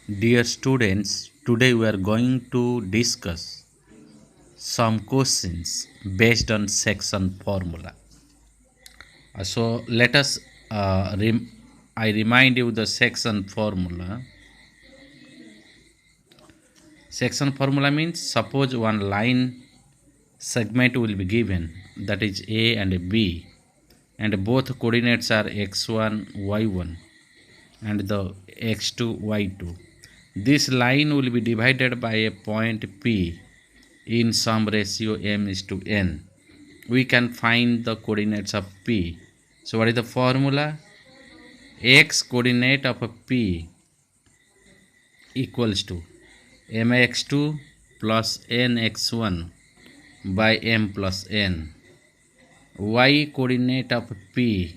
Dear students, today we are going to discuss some questions based on section formula. So let us, I remind you the section formula. Section formula means suppose one line segment will be given, that is A and B, and both coordinates are x1, y1 and the x2, y2. This line will be divided by a point P in some ratio m is to n. We can find the coordinates of P. So what is the formula? X coordinate of P equals to mx2 plus nx1 by m plus n. Y coordinate of P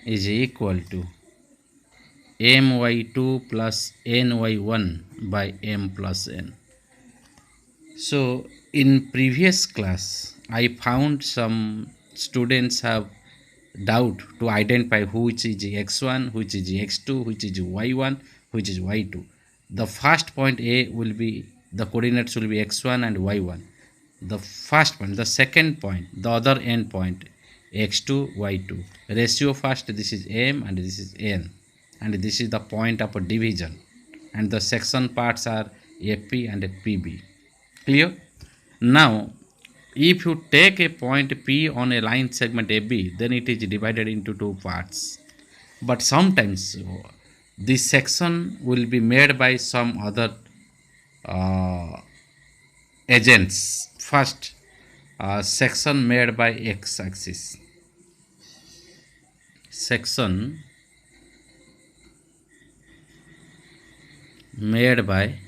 is equal to my2 plus ny1 by m plus n. So in previous class I found some students have doubt to identify which is x1, which is x2, which is y1, which is y2. The first point A will be, the coordinates will be x1 and y1. The first point, the second point, the other end point x2, y2. Ratio first, this is m and this is n, and this is the point of a division, and the section parts are AP and PB. Clear? Now if you take a point P on a line segment AB, then it is divided into two parts. But sometimes this section will be made by some other agents. First, section made by x-axis. Section made by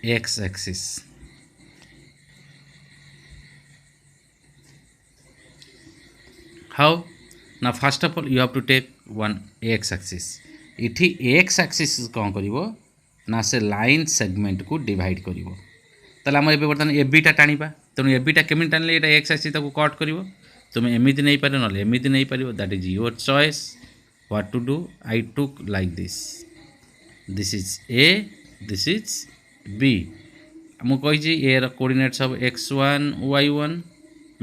x-axis. How? Now first of all you have to take one x-axis. इठी x-axis कौन करिवो ना से line segment को divide करिवो. ताले हम एबे बर्तन AB टा टाणीबा. तेणु AB टा केमिति टाणले एटा x-axis ताको कट करिवो. तुमे एमिति नै पारे नले एमिति नै पारिवो. That is your choice. What to do? I took like this. This is A, this is B. मु कहि A रो coordinates of x1 y1,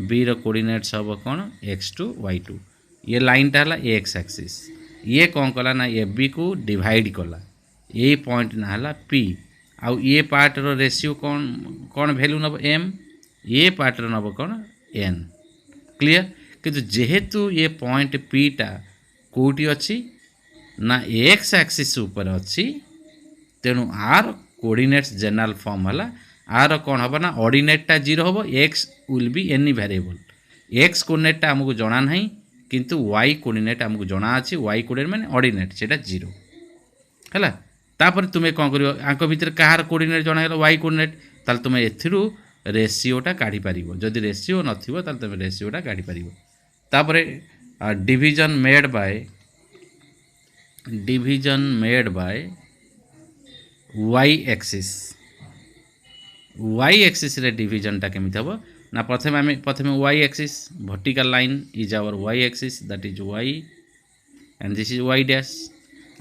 B रो कोऑर्डिनेट्स ऑफ कोन x2 y2. ये लाइन टा हला x एक्सिस. ये कौन कला ना AB को डिवाइड कला. ये पॉइंट ना हला P. आउ ये पार्ट रो रेशियो कौन कौन वैल्यू नब m, ये पार्ट रो नब कौन n. क्लियर? किंतु जेहेतु ये पॉइंट P टा कोठी अछि ना x एक्सिस ऊपर अछि, तेनु आर कोऑर्डिनेट्स जनरल फॉर्म हला आर कौन हम ना ऑर्डिनेट टा 0 हम. x will be any variable. x coordinate टा हमको जणा नहीं, किंतु y कोऑर्डिनेट हमको जणा अछि. y कोऑर्डिनेट माने ऑर्डिनेट सेटा 0 हला. तापर तुमे कोन करियो, आंको भीतर कहार कोऑर्डिनेट जणा हेलो y कोऑर्डिनेट, ताल तुमे एथिरु रेशियो टा काढी परिबो. जदि रेशियो नथिबो ताल तुमे रेशियो टा काढी परिबो. तापर division made by y axis. y axis रे डिवीजन टा केमिति हबो ना, प्रथमे y axis vertical line is our y axis, that is y and this is y dash.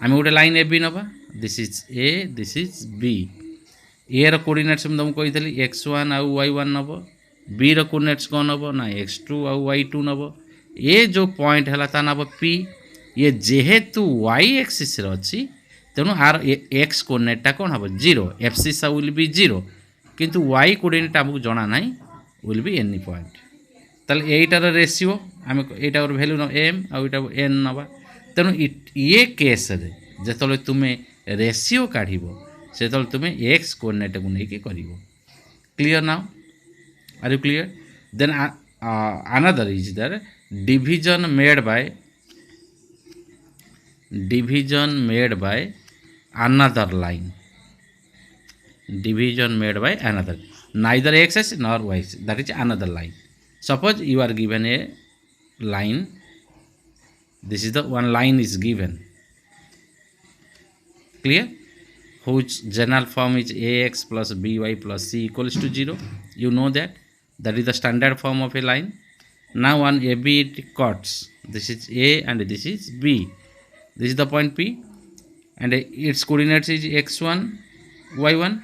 आमे गोटे लाइन AB नबा. This is A, this is B. A रो कोऑर्डिनेट्स हम तुमको कहितली x1 आ y1 नबो. B रो कोऑर्डिनेट्स कोन नबो ना x2 आ y2 नबो. ए जो point हला ता नबो P. ये जेहेतु y एक्सिस रे अछि, तेणु आर x कोऑर्डिनेट टा कोन हबो 0. एब्सिस विल बी 0, किंतु y कोऑर्डिनेट हमको जणा नाही, विल बी एनी पॉइंट. ताले एटार रेशियो आमे एटार वैल्यू न m आ एटा n नबा. तेणु ये केस रे जेतले तुमे रेशियो काढिबो सेतले तुमे x कोऑर्डिनेट को नै के करिवो. Clear now? Are you clear? Then another is there, division made by another line. Division made by another, neither x axis nor y axis, that is another line. Suppose you are given a line. This is the one line is given. Clear? Whose general form is ax plus by plus c equals to 0. You know that. That is the standard form of a line. Now on AB it cuts. This is A and this is B. This is the point P. and its coordinates is x1, y1,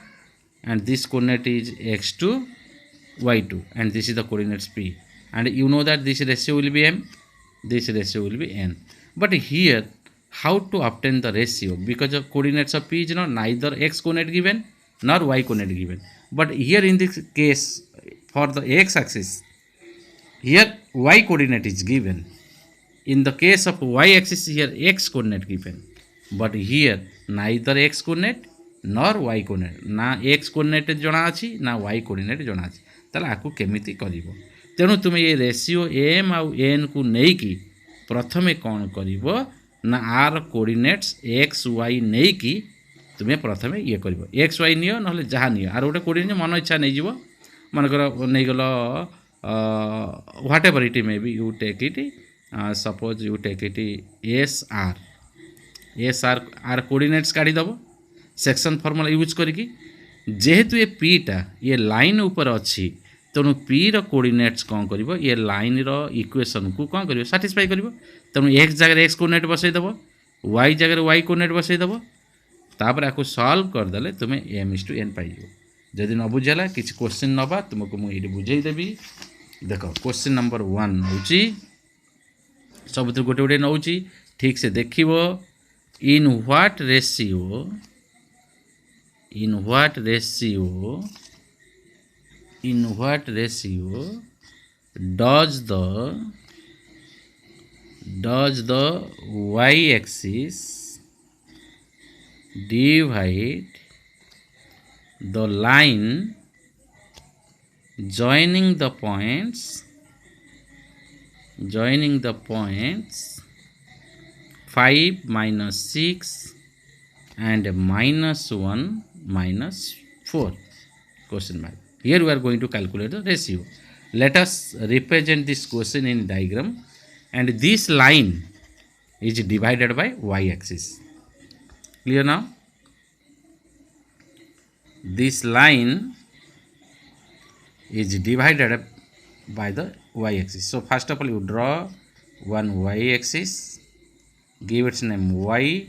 and this coordinate is x2, y2, and this is the coordinates p. And you know that this ratio will be m, this ratio will be n. But here, how to obtain the ratio? Because the coordinates of p is not neither x coordinate given nor y coordinate given. But here in this case, for the x-axis, here y coordinate is given. In the case of y-axis, here x coordinate given. But here neither x coordinate nor y coordinate, ना x coordinate जना अछि ना y coordinate जना अछि. ताले आकु केमिति करिवो. तेणु तुमे ये रेशियो m आउ n को नहीं की प्रथमे कौन करिवो ना आर कोऑर्डिनेट्स x y नहीं की तुम्हें प्रथमे ये करिवो. x y नियो नहले जहा नियो आर गोटे कोऑर्डिनेट मन इच्छा नहीं जीवो. मन कर नहीं गलो whatever it may be you take it. Suppose you take it as R R coordinates काढ़ी दबो सेक्शन फॉर्मूला यूज करके. जेहेतु ये पीटा ये लाइन ऊपर अच्छी तेणु पी रो कोऑर्डिनेट्स कौन करिवो ये लाइन रो इक्वेशन को कौन करिवो सैटिस्फाई करिवो. तेणु एक्स जगह एक्स कोऑर्डिनेट बसई दबो, वाई जगह वाई कोऑर्डिनेट बसई दबो. तापर आको सॉल्व कर देले तुमे m/n पाई जो. जदि न बुझला किछ क्वेश्चन नबा तुमको मु एडी बुझेई देबी. देखो क्वेश्चन नंबर 1 होची सब तो गोटे गोटे नौची ठीक से देखिवो. in what ratio does the y-axis divide the line joining the points 5 minus 6 and minus 1 minus 4 question mark. Here we are going to calculate the ratio. Let us represent this question in diagram, and this line is divided by y-axis. Clear now? This line is divided by the y-axis. So first of all you draw one y-axis, give its name y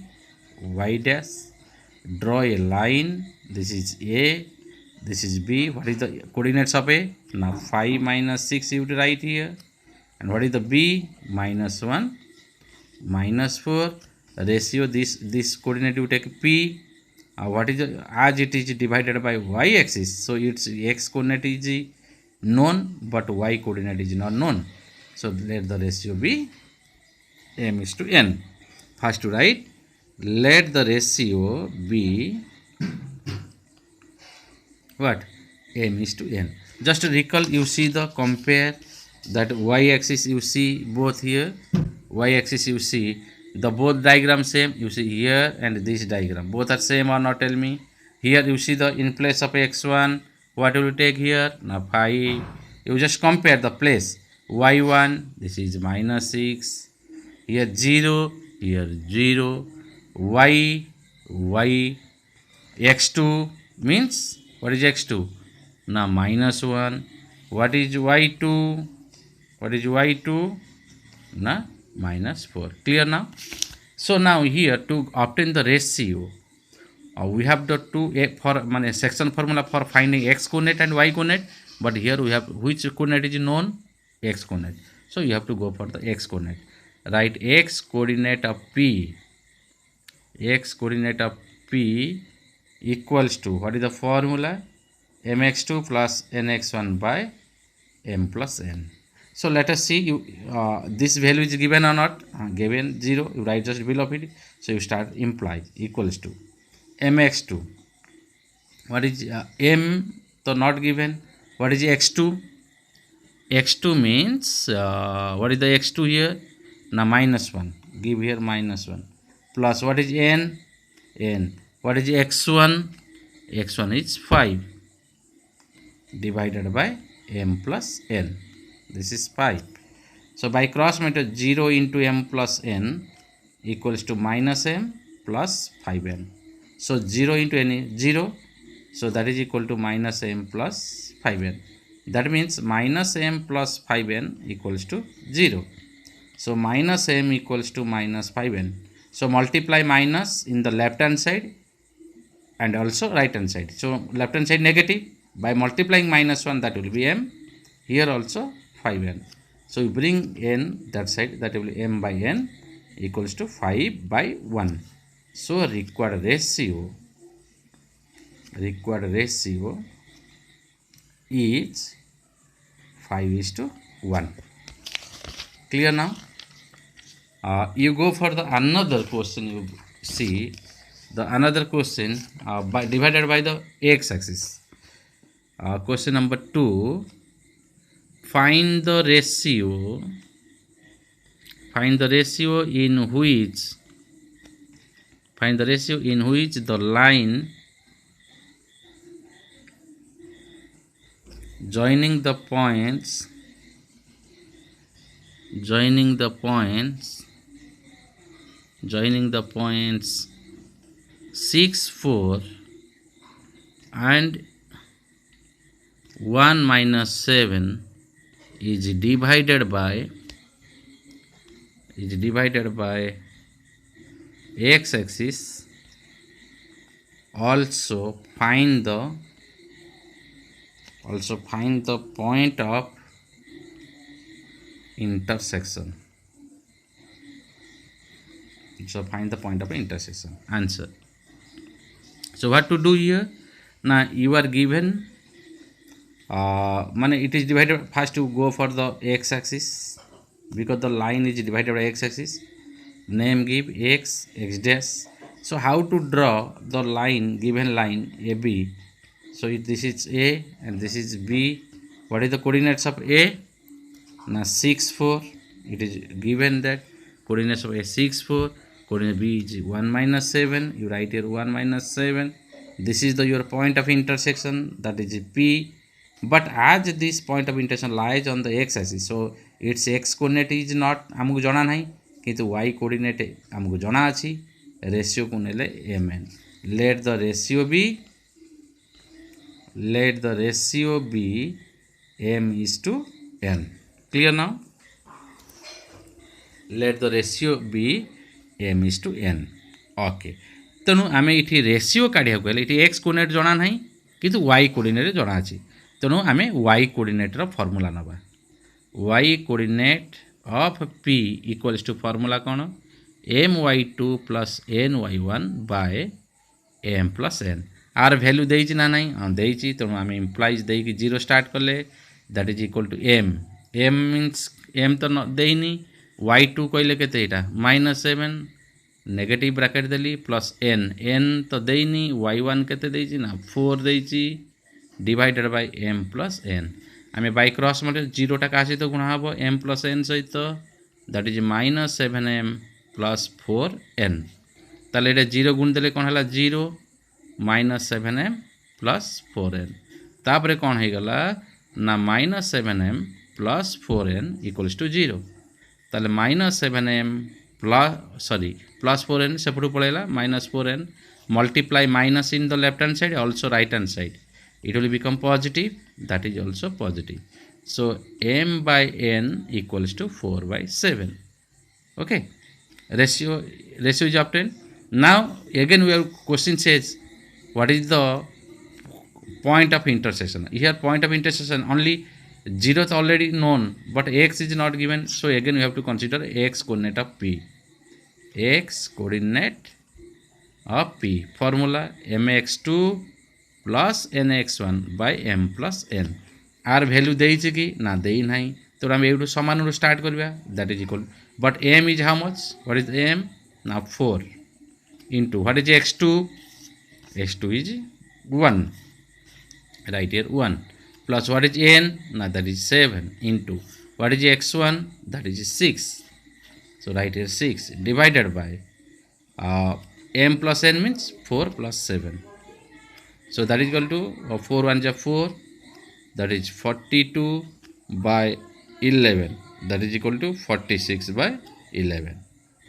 dash, draw a line. This is a, this is b. What is the coordinates of a? Now 5 minus 6 you write here. And what is the b? Minus 1 minus 4. Ratio this coordinate you take p. What is the, as it is divided by y-axis, so its x coordinate is known but y coordinate is not known. So let the ratio be m/n. First to write, let the ratio be what? m/n. Just to recall, you see the compare that y-axis you see both here, y-axis you see the both diagram same. You see here and this diagram both are same or not, tell me. Here you see the in place of x1 what will you take here? Now 5. You just compare the place. y1 this is minus 6, here 0, here 0. y x2 means what is x2? Now minus 1. What is y2? Now minus 4. Clear now? So now here to obtain the ratio, we have the two for section formula for finding x coordinate and y coordinate. But here we have which coordinate is known? X coordinate. So you have to go for the x coordinate. Write x coordinate of p. X coordinate of p equals to, what is the formula? mx2 plus nx1 by m plus n. So let us see, you this value is given or not? Given 0, you write just below it. So you start imply equals to mx2. What is m? So not given. What is x2? x2 means what is the x2 here? Now minus 1. Give here minus 1. Plus what is n? N. What is x1? x1 is 5 divided by m plus n. This is 5. So by cross method, 0 into m plus n equals to minus m plus 5n. So 0 into n is 0. So that is equal to minus m plus 5n. That means minus m plus 5n equals to 0. So minus m equals to minus 5n. So multiply minus in the left hand side and also right hand side. So left hand side negative, by multiplying minus 1 that will be m, here also 5n. So we bring n that side, that will be m by n equals to 5 by 1. So required ratio is 5:1. Clear now? You go for the another question. You see the another question divided by the x-axis. Question number 2. Find the ratio in which the line joining the points 6, 4 and 1 minus 7 is divided by x-axis. Also find the point of intersection. Answer. So what to do here? Now you are given it is divided. First you go for the x-axis, because the line is divided by x-axis. Name give x dash. So how to draw the line, given line AB? So this is A and this is B. What is the coordinates of A? Now 6, 4. It is given that coordinates of A 6, 4. Coordinate B is 1 minus 7. You write here 1 minus 7. This is your point of intersection, that is P. But as this point of intersection lies on the x-axis, so its x coordinate is not आमको जाना नहीं, किंतु y coordinate आमको जाना अच्छी. Ratio को नेले mn. Let the ratio be m:n. Clear now? Let the ratio be m:n. Okay. तेणु आम ये रेशियो काढ़ा ये एक्स कोऑर्डिनेट जना ना किंतु वाई कोऑर्डिनेट जना अच्छी. तेणु आम वाई कोऑर्डिनेटर फॉर्मूला नवा. Y coordinate of P equals to formula कौन? my2 plus ny1 by m plus n. Are value देची ना नहीं? हाँ देची. तेणु आम इम्प्लाइज देकी 0 स्टार्ट कले, that is equal to m. m means m तो देनी. y2 कहले केते एटा -7 नेगेटिव ब्रैकेट देली प्लस n तो देनी. y1 केते देची ना 4 देची divided by m plus n. आम बाय क्रॉस मल्टी 0 टा का सहित गुणा हम m प्लस n सहित, that is -7m plus 4n. ताले एटा 0 गुण देले कौन है 0 -7m प्लस 4n. तापरे कौन है गला ना -7m plus 4n equals to 0. ताले -7m प्लस 4n सेपटू पड़ेगा -4n multiply minus in the left hand side, also right hand side, it will become positive, that is also positive. So m by n equals to 4 by 7. Okay, ratio is obtained. Now again we have question says what is the point of intersection. Here point of intersection only 0 is already known, but x is not given. So again we have to consider x coordinate of p. X coordinate of p. Formula mx2 plus nx1 by m plus n. Are value देइछे कि ना देई नाही. तो हम एटू समान रू start करबा, that is equal, but m is how much? What is m? ना 4 into what is x2? x2 is 1. Right here 1 plus what is n? Now that is 7 into what is x1? That is 6. So right here 6 divided by m plus n means 4 plus 7. So that is equal to 4 1 is 4, that is 42 by 11, that is equal to 46 by 11.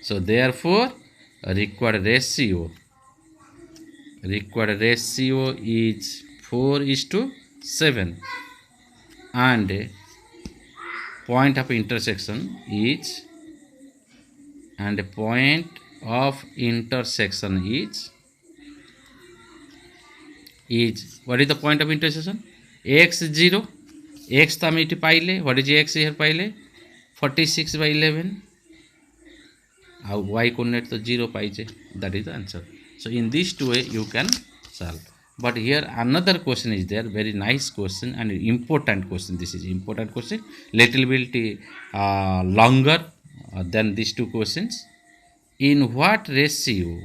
So therefore required ratio is 4:7 and point of intersection is of intersection is what is the point of intersection? X 0, x तो आम ये पाइले, what is x here पाइले 46/11, y coordinate तो 0 पाइचे, that is the answer. So in this two way you can solve. But here another question is there, very nice question and important question. This is important question, little bit longer than these two questions. In what ratio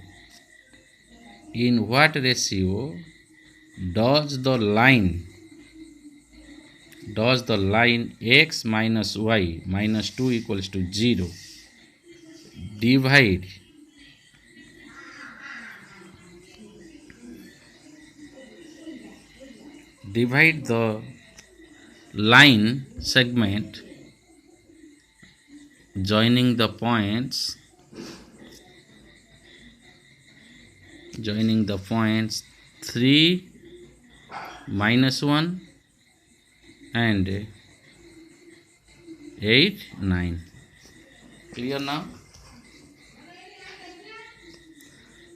does the line x minus y minus 2 equals to 0 divide the line segment joining the points 3, -1 and 8, 9. Clear now?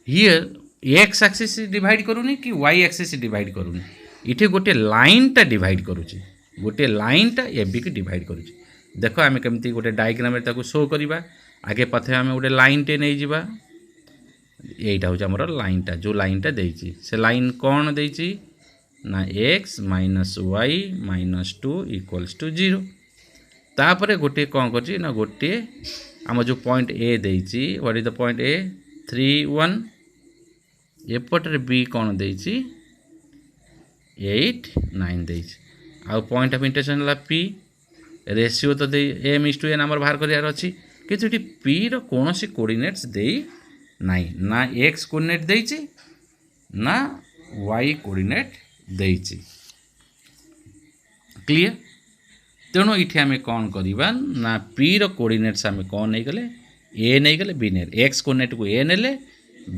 Here x axis divide करूनी कि y axis divide करूनी, इटे गोटे line टा divide करूची, गोटे line टा A B की divide करूची. देख आम केमती गोटे डायग्राम रे शो करवा. आगे पथे आम गोटे लाइन टे नहीं जावा, यहीटा हूँ आमर लाइन टा, जो लाइन टा देइची से लाइन कौन देइची ना x minus Y minus 2 equals to 0. तापरे गोटे कौन करची ना गोटे आम जो पॉइंट ए देइची, what is the point A 3, 1, एपटे बी कौन देइची 8, 9 देइची. आ पॉइंट ऑफ इंटरसेक्शन ला पी, रेशियो तो दे m इज टू n आमर बाहर करियार अछि, किंतु एटी p रो कोनोसी कोऑर्डिनेट्स देई नहीं, ना x कोऑर्डिनेट देइची ना y कोऑर्डिनेट देइची. क्लियर? तेणु ये आम कौन करवा ना p रो कोऑर्डिनेट्स आम कौन नहीं गले a नहीं गले b ने, x कोऑर्डिनेट को a नेले,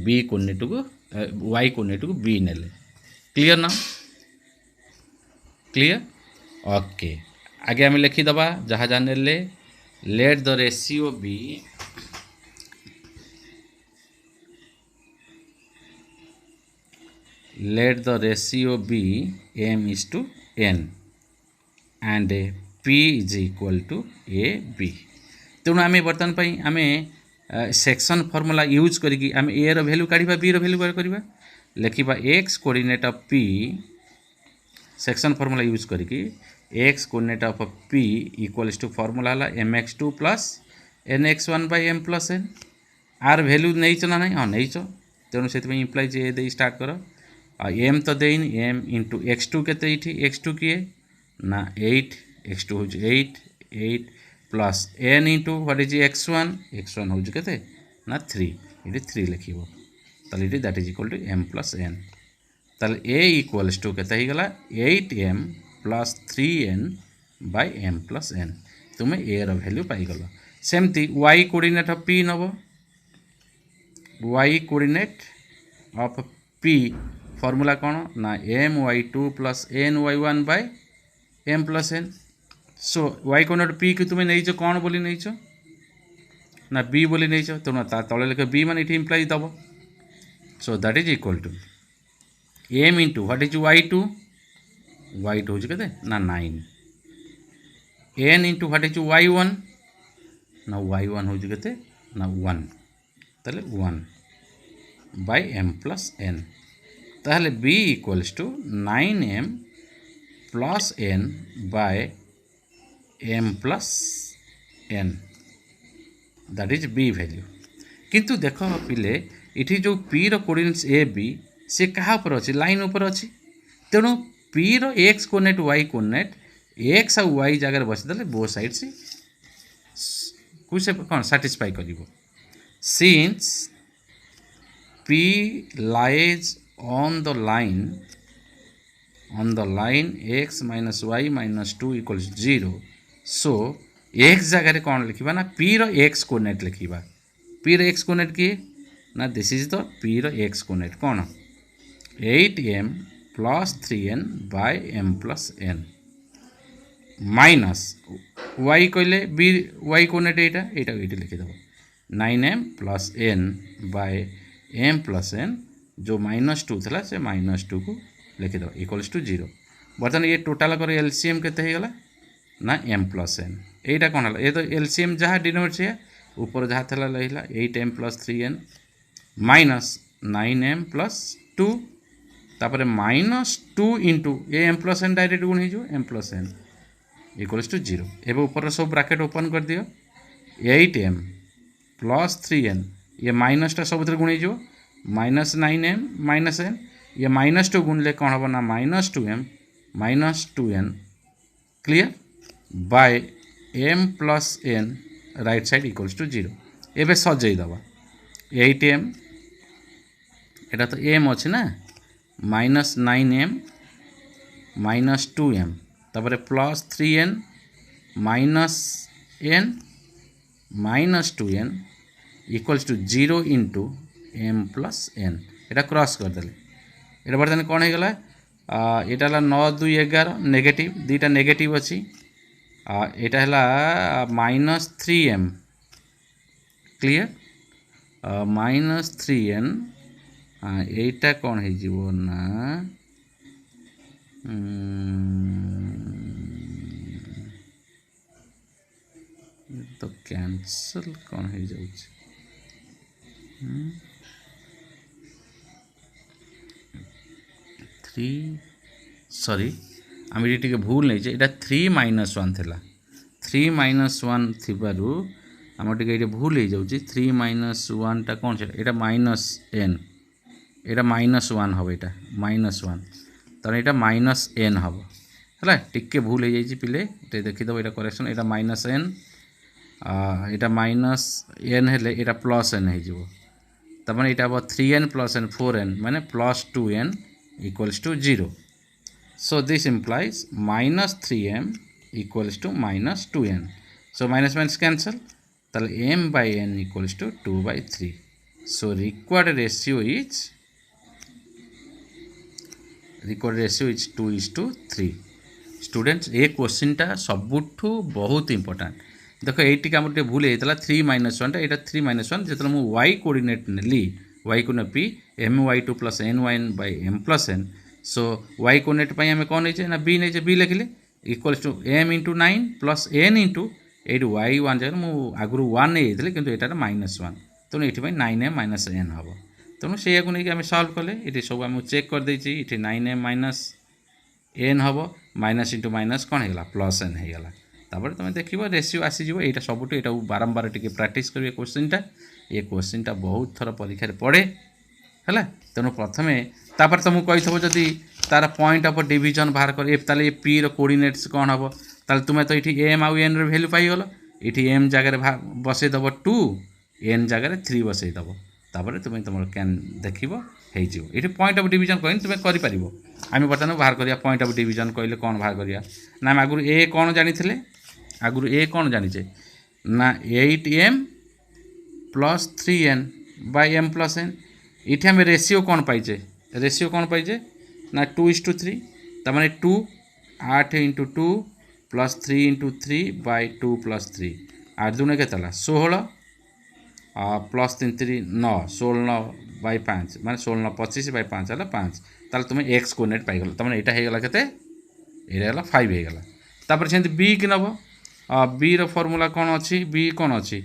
b कोऑर्डिनेट को y कोऑर्डिनेट को b नेले. क्लियर ना? क्लियर? ओके. आगे आम लिखिदबा जहाँ जहाँ नेले, let the ratio be m is to n and p is equal to a b. तेणु आम बर्तमान आम सेक्शन फॉर्मूला यूज करी आम ए रो वैल्यू काढ़ा, बी रो वैल्यू काढ़ा. लिखा x coordinate of p, section formula use करी x coordinate of p equals to formula है mx2 plus nx1 by m plus n. Are वैल्यू नहीं ना नहीं, हाँ नहीं. तेणु से इम्प्लाइज ए दे स्टार्ट कर. एम तो देनी, एम इंटू x2 के x2 किए ना 8, x2 हूँ 8 plus n into what is x1 हूँ के ना 3, ये 3 लिख ताले that is equal to m plus n. ताले a इक्वल्स टू के गला 8m plus 3n by m plus n. तुम्हें a रो वैल्यू पाईगल. सेमती y कोऑर्डिनेट ऑफ p नब, y coordinate of p formula कौन ना my2 plus ny1 by m plus n. So y coordinate p की तुम्हें नहीं कौन बोली नहीं ना b बोली नहीं, तेणु तले लिख b मान ये इम्प्लाइज दब. So that is equal to m into what is y2 हूँ के ना 9, n into what is y1 ना y1 हूँ के ना 1, ताले 1 बाय m प्लस n. ताहले b equals to 9m plus n by m plus n, that is b value. किंतु देख पिले इठी जो p रो कोऑर्डिनेट्स a b से कहा पर अच्छी लाइन ऊपर अच्छी, तेणु p रो x coordinate y coordinate x और y जगह बसदेले बो साइड से कुछ कौन सैटिस्फाई करिवो. Since p lies on the line x minus y minus 2 equals 0, so x जगह कौन लिखा ना p रो x कोऑर्डिनेट लिखा. p रो x कोऑर्डिनेट किए ना दिस इज द p रो x कोऑर्डिनेट कौन 8m plus 3n by m plus n minus y कहले b y कोऑर्डिनेट यहाँ लिखिदेव 9m plus n by m plus n जो -2 था से -2 को लिखिद इक्वल्स टू 0। बर्तमान ये टोटाल कर एलसीएम केते हो गला ना m प्लस n एटा कोन हला ये तो एलसीएम जहाँ डिनोमिनेटर से ऊपर जहाँ था रहा 8m plus 3n minus 9m plus 2 तापर -2 इंटू ए m प्लस n डायरेक्ट गुण हो m plus n equals to 0। एवं ऊपर सब ब्रैकेट ओपन कर दियो 8m प्लस 3n ये माइनसटा सब गुण हो -9m माइनस n ये -2 गुणले कौन हम ना -2m minus 2n clear by m plus n right side equals to 0। एवं सजई दबा 8m एटा तो m अच्छे ना -9m माइनस 2m तापर plus 3n minus n minus 2n equals to 0 into m plus n एटा क्रॉस कर देले एटा बर्तमान कौन होगला एटा हला 9 2 11 नेगेटिव दुईटा नेगेटिव अच्छी एटा हला -3m क्लियर -3n एटा कौन हो ना तो कैंसल कौन हो जाउछ 3 सॉरी आम ये टे भूल नहीं ये 3 - 1 थिला 3 - 1 थिबारु आम टे भूल हो जाउछि 3 - 1 टा कौन से एटा -n एटा -1 हम एटा -1 तर एटा -n हम है टिके भूल हो जाइए पिले देखीद ये करेक्शन एटा -n एटा -n हेले एटा प्लस n हो तब यहाँ हम 3n प्लस n 4n माने plus 2n equals to 0। So this implies -3m equals to -2n। So minus minus cancel तल m by n equals to 2/3। So required ratio is 2:3। Students ये question टा सबुठू बहुत इंपोर्टेंट देख ये आम भूल होता 3 - 1 यहाँ 3 - 1 जो मुझे y कोऑर्डिनेट नेली y को नेपी my2 plus ny by m plus n। So y coordinate आम कौन नहीं ना b नहीं b लिखिले equals to m into 9 plus n into ये y1 जगह मुझे आगुरी 1 नहीं जाती कितु यहाँ -1 तेणु ये 9m माइनस n हम तेणु से नहीं सल्व कले ये सब आम चेक कर देती ये 9m माइनस n हम माइनस इंटू माइनस कौन होगा प्लस n होगा तापर तुम देख रेसीो आसीज यहाँ सबुठ यहाँ बारंबार टी प्राक्ट करेंगे क्वेश्चनटा ये क्वेश्चनटा बहुत थर परीक्षा पड़े है तेणु प्रथम तापर तुमको कही जदि तार पॉइंट ऑफ डिवीजन बाहर कर पी कोऑर्डिनेट्स कौन हम ताल तुम्हें तो ये एम आउ एन वैल्यू पाइगल ये एम जगह बसईदेव 2 एन जगह 3 बसईदेव तापर तुम तुम कैन देख ये पॉइंट ऑफ डिवीजन कह तुम्हें कर आम बर्तमान बाहर करिया पॉइंट ऑफ डिवीजन कहले कौन बाहर करिया ना आम आगुरी ए कौन जानी आगुरी ए कौन जानीचे ना 8m plus 3n by m plus n ये आम रेसीो कौन पाइचे रेसीो कौन पाइचे ना 2:3 तमाने 2 8 into 2 plus 3 into 3 by 2 plus 3 8 दूने के 16 प्लस 3 3 9 16 बाय 5 माने 16 25 बाय 5 है 5 ताल तुम एक्स कोऑर्डिनेट पाइगल तमाने यहाँ होगा केते ये 5 होगा तापर से बी कि नब बी रो फॉर्मूला कौन अच्छी बी कौन अच्छी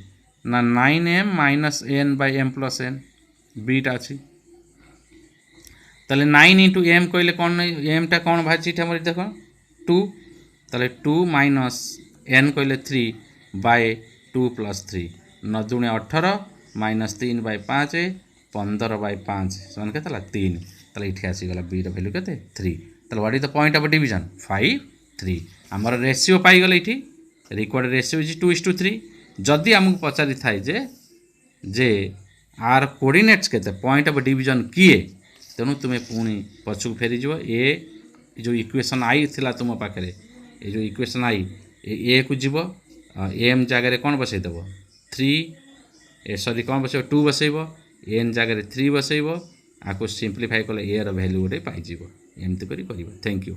ना 9m minus n by m plus n बीटा अच्छी ताले 9 इंटू m कहले कौन m टा कौन भाजी देख 2 ताले 2 माइनस n कहले 3 बाय 2 प्लस 3 9 दूने 18 माइनस 3 बाय 5 15 बाय 5 समान के 3 ताले ये आसीगला बी रो वैल्यू के 3 ताले what is the point of division 5 3 आमर रेसीो पाइगल ये रिक्वायर्ड रेसीो इज 2:3 जदि आमको पचारि थाए जे आर कोऑर्डिनेट्स केते पॉइंट ऑफ डिवीजन किए तेणु तुम्हें पुणी पछक फेरीज ए जो इक्वेशन आई थिला तुम पाखे ये जो इक्वेशन आई ए को जीव एम जगह कौन बसईदेव 3 सॉरी कौन बस 2 बसईब एन जगह 3 बसईब आपको सिंप्लीफाई कले ए रो वैल्यू गोटे पाइज एमती कर थैंक यू।